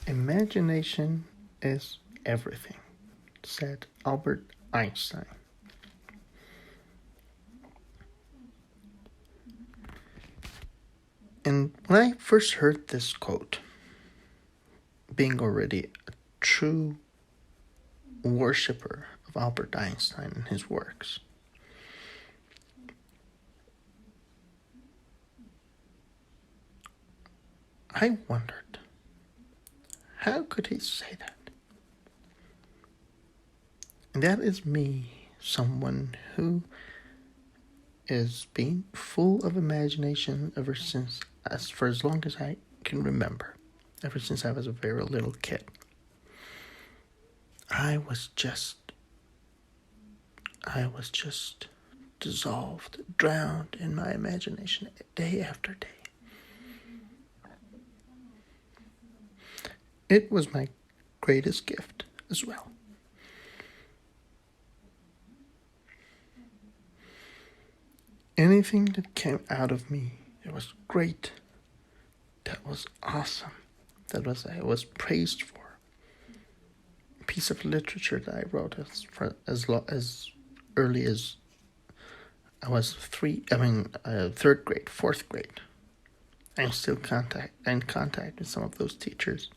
Imagination is everything, said Albert Einstein. And when I first heard this quote, being already a true worshipper of Albert Einstein and his works, I wondered, how could he say that? And that is me, someone who is being full of imagination ever since, for as long as I can remember, ever since I was a very little kid. I was just dissolved, drowned in my imagination day after day. It was my greatest gift as well. Anything that came out of me, it was great. That was awesome. I was praised for. A piece of literature that I wrote as early as I was third grade, fourth grade. I'm still in contact with some of those teachers.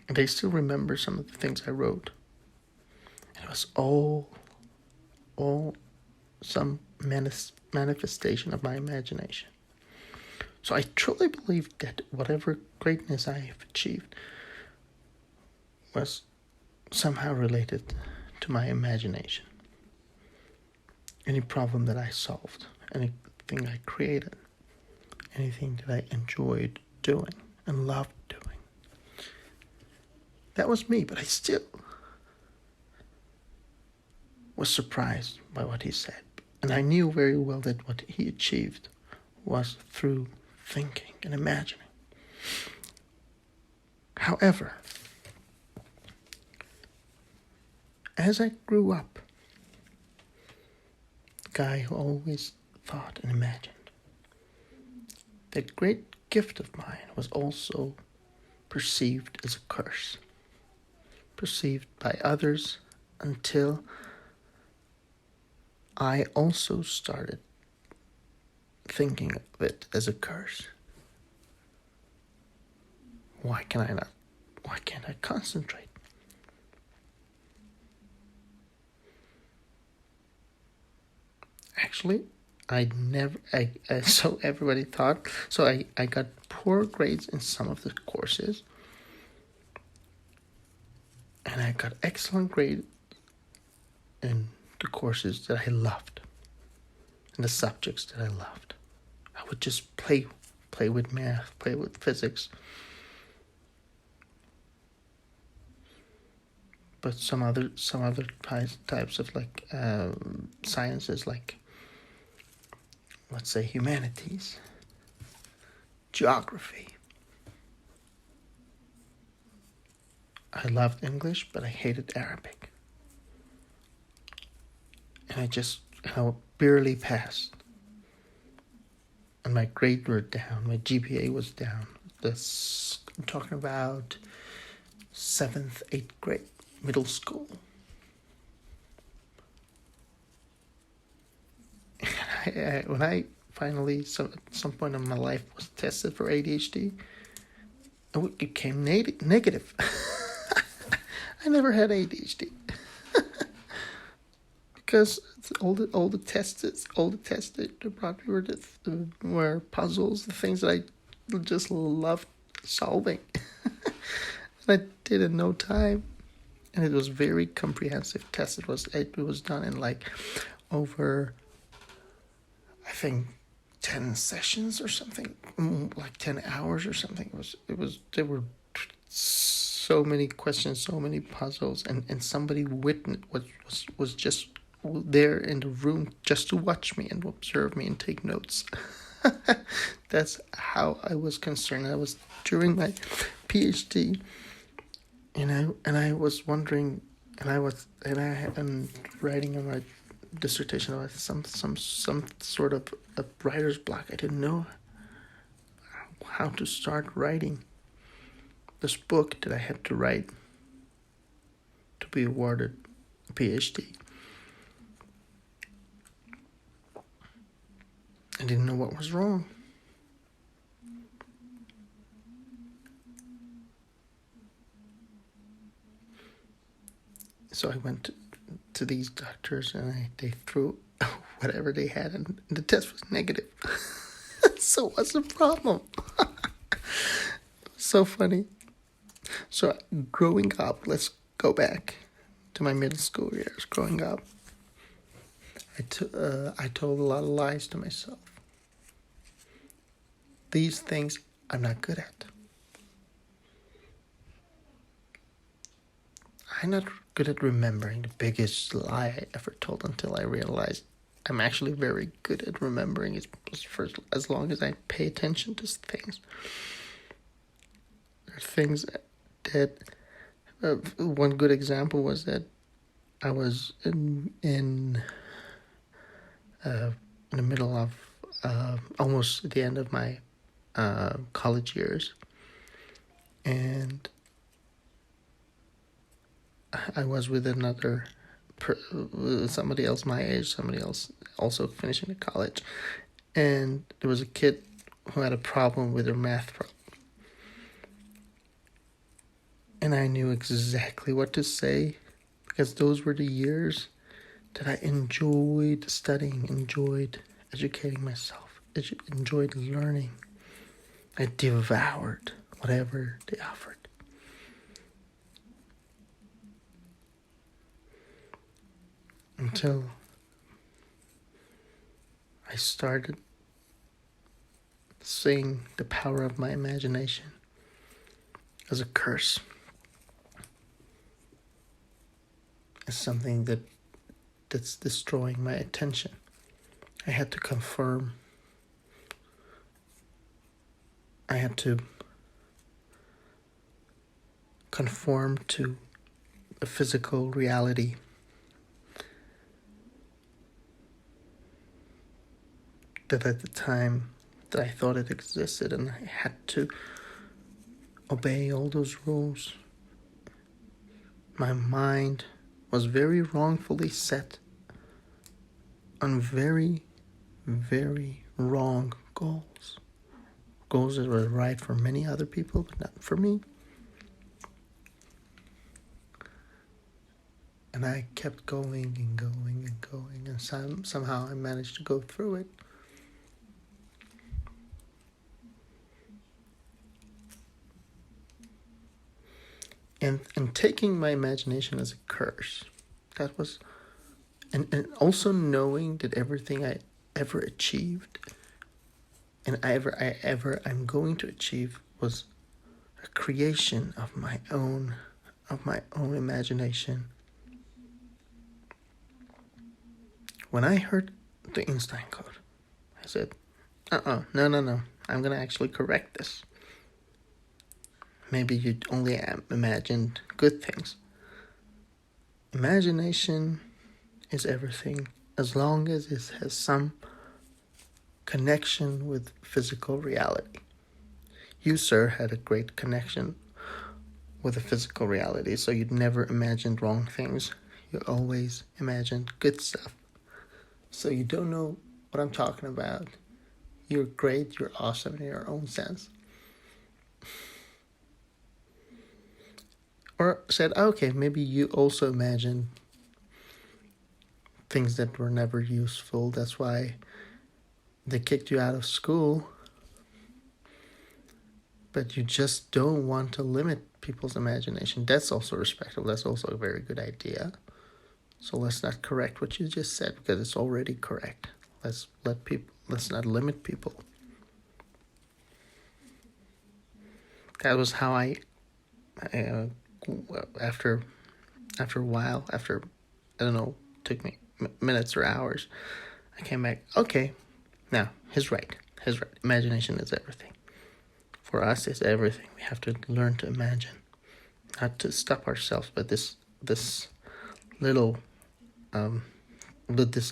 And they still remember some of the things I wrote. And it was all some manifestation of my imagination. So I truly believe that whatever greatness I have achieved was somehow related to my imagination. Any problem that I solved, anything I created, anything that I enjoyed doing and loved doing. That was me, but I still was surprised by what he said. And I knew very well that what he achieved was through thinking and imagining. However, as I grew up, the guy who always thought and imagined, that great gift of mine was also perceived as a curse, perceived by others until I also started thinking of it as a curse. Why can't I concentrate? Actually, so everybody thought, so I got poor grades in some of the courses, and I got excellent grades in the courses that I loved, and the subjects that I loved. I would just play with math, play with physics. But some other types of sciences, like let's say humanities, geography. I loved English, but I hated Arabic. And I just barely passed. And my grades were down. My GPA was down. I'm talking about 7th, 8th grade, middle school. And when I finally, at some point in my life, was tested for ADHD, it came negative. I never had ADHD. Because all the tests that they brought me were puzzles, the things that I just loved solving. And I did in no time. And it was very comprehensive test. It was done in over, I think, 10 sessions or something, 10 hours or something. There were so many questions, so many puzzles, and somebody was just there in the room just to watch me and observe me and take notes. That's how I was concerned. I was during my PhD, and I was wondering, and I'm writing on my dissertation about some sort of a writer's block. I didn't know how to start writing. this book that I had to write to be awarded a PhD. I didn't know what was wrong. So I went to these doctors and they threw whatever they had, and the test was negative. So what's the problem? So funny. So growing up, let's go back to my middle school years. Growing up, I told a lot of lies to myself. These things I'm not good at. I'm not good at remembering the biggest lie I ever told until I realized I'm actually very good at remembering it for as long as I pay attention to things. There are things that one good example was that I was in the middle of almost at the end of my college years, and I was with somebody else my age, somebody else also finishing the college, and there was a kid who had a problem with her math problem. And I knew exactly what to say, because those were the years that I enjoyed studying, enjoyed educating myself, enjoyed learning. I devoured whatever they offered. Until I started seeing the power of my imagination as a curse. As something that's destroying my attention. I had to confirm. I had to conform to a physical reality. That at the time that I thought it existed, and I had to obey all those rules. My mind was very wrongfully set on very, very wrong goals. Goals that were right for many other people, but not for me. And I kept going and going and going, and somehow I managed to go through it. And taking my imagination as a curse, that was, and also knowing that everything I ever achieved and I'm going to achieve was a creation of my own imagination. When I heard the Einstein code, I said, no, I'm going to actually correct this. Maybe you only imagined good things. Imagination is everything as long as it has some connection with physical reality. You, sir, had a great connection with the physical reality, so you'd never imagined wrong things. You always imagined good stuff. So you don't know what I'm talking about. You're great, you're awesome in your own sense. Or said, okay, maybe you also imagine things that were never useful. That's why they kicked you out of school. But you just don't want to limit people's imagination. That's also respectable. That's also a very good idea. So let's not correct what you just said, because it's already correct. Let's not limit people. That was how I after a while, after, I don't know, it took me minutes or hours, I came back, okay, now, he's right. Imagination is everything. For us, it's everything. We have to learn to imagine, not to stop ourselves, but this little, with this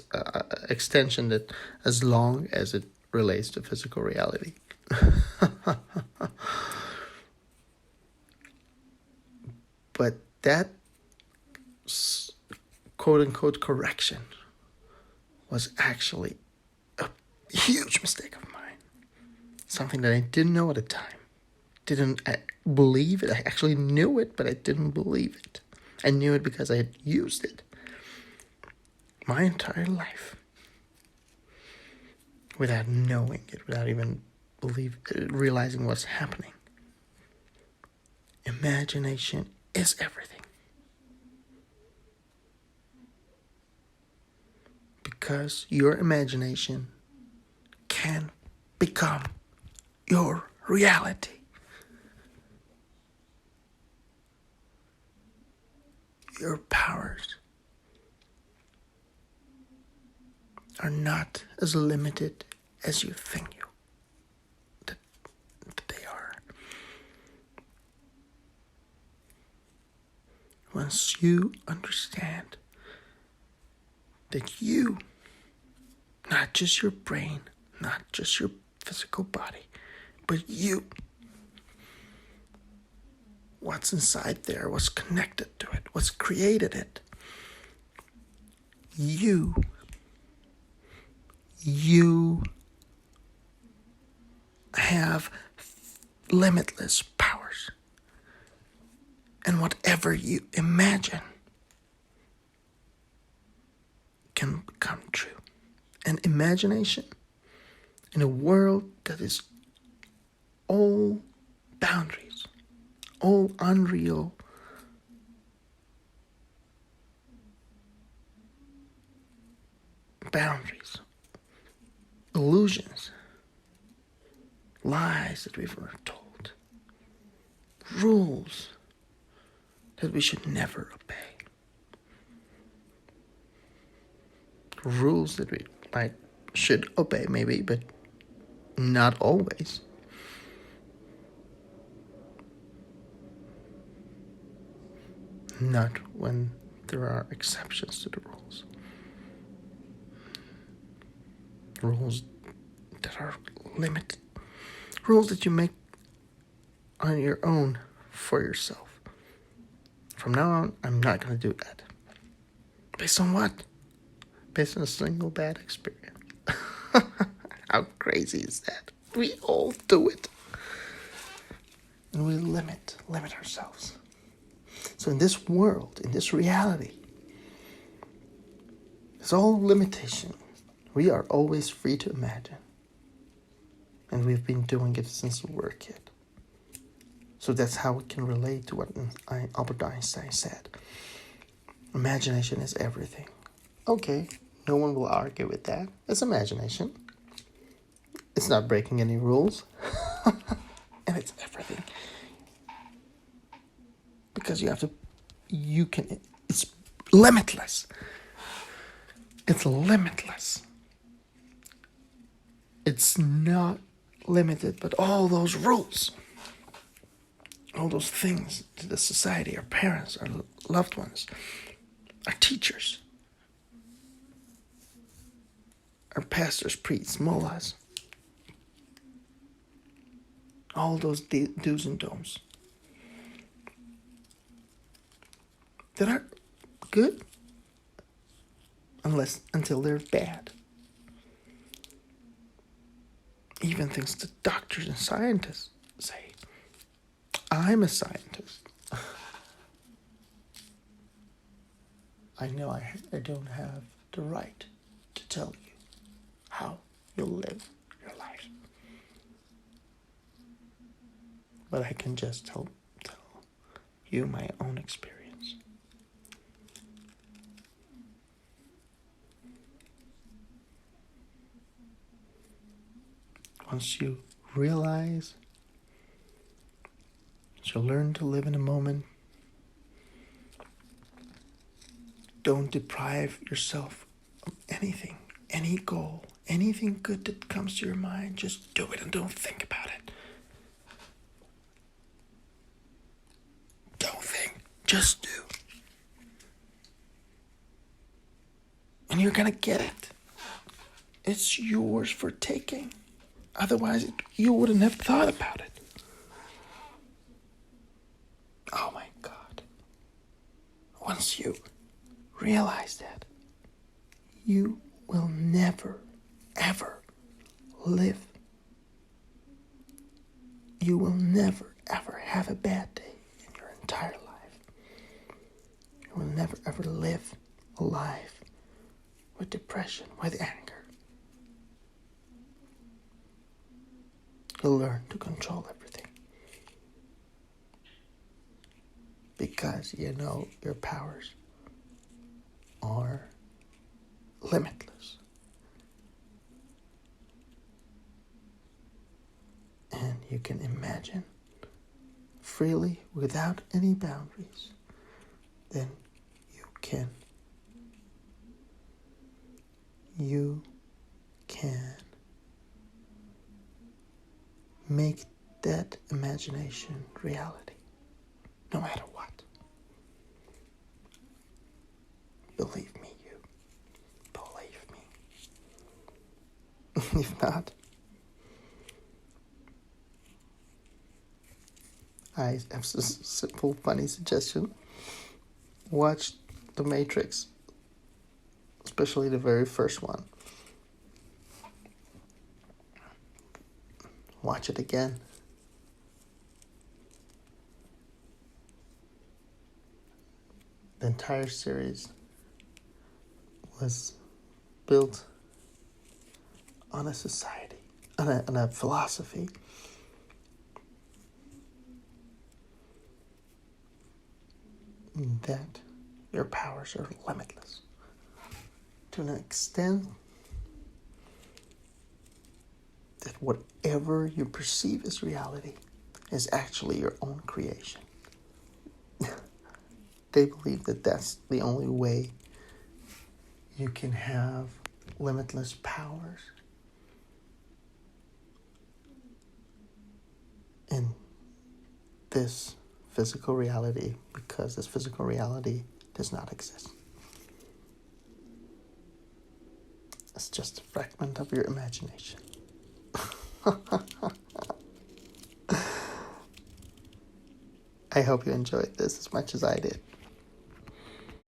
extension that as long as it relates to physical reality. But that quote-unquote correction was actually a huge mistake of mine. Something that I didn't know at the time. Didn't believe it. I actually knew it, but I didn't believe it. I knew it because I had used it my entire life without knowing it, without even realizing what's happening. Imagination is everything. Because your imagination can become your reality. Your powers are not as limited as you think that they are. Once you understand that you, not just your brain, not just your physical body, but you, what's inside there, what's connected to it, what's created it, you have limitless powers. And whatever you imagine can come true. And imagination in a world that is all boundaries, all unreal, boundaries, illusions, lies that we've been told, rules that we should never obey, rules that we should obey maybe, but not always. Not when there are exceptions to the rules. Rules that are limited. Rules that you make on your own for yourself. From now on, I'm not going to do that. Based on what? Based on a single bad experience. How crazy is that? We all do it. And we limit ourselves. So in this world, in this reality, it's all limitation. We are always free to imagine. And we've been doing it since we were a kid. So that's how we can relate to what Albert Einstein said. Imagination is everything. Okay, no one will argue with that. It's imagination. It's not breaking any rules. And it's everything. Because it's limitless. It's limitless. It's not limited, but all those rules, all those things to the society, our parents, our loved ones, our teachers, our pastors, priests, mullahs, all those do's and don'ts that are good until they're bad. Even things that doctors and scientists say. I'm a scientist. I know I don't have the right to tell you how you'll live your life. But I can just tell you my own experience. Once you realize, you'll learn to live in the moment. Don't deprive yourself of anything, any goal, anything good that comes to your mind. Just do it and don't think about it. Don't think, just do. And you're gonna get it. It's yours for taking. Otherwise, you wouldn't have thought about it. Oh my God. once you realize that, you will never, ever live. You will never, ever have a bad day in your entire life. You will never, ever live a life with depression, with anger. You'll learn to control everything. Because you know your powers are limitless. And you can imagine freely without any boundaries. Then you can make that imagination reality, no matter what. Believe me, believe me. If not, I have a simple, funny suggestion. Watch The Matrix, especially the very first one. Watch it again. The entire series was built on a society, on a philosophy that your powers are limitless to an extent that whatever you perceive as reality is actually your own creation. They believe that that's the only way you can have limitless powers in this physical reality, because this physical reality does not exist. It's just a fragment of your imagination. I hope you enjoyed this as much as I did.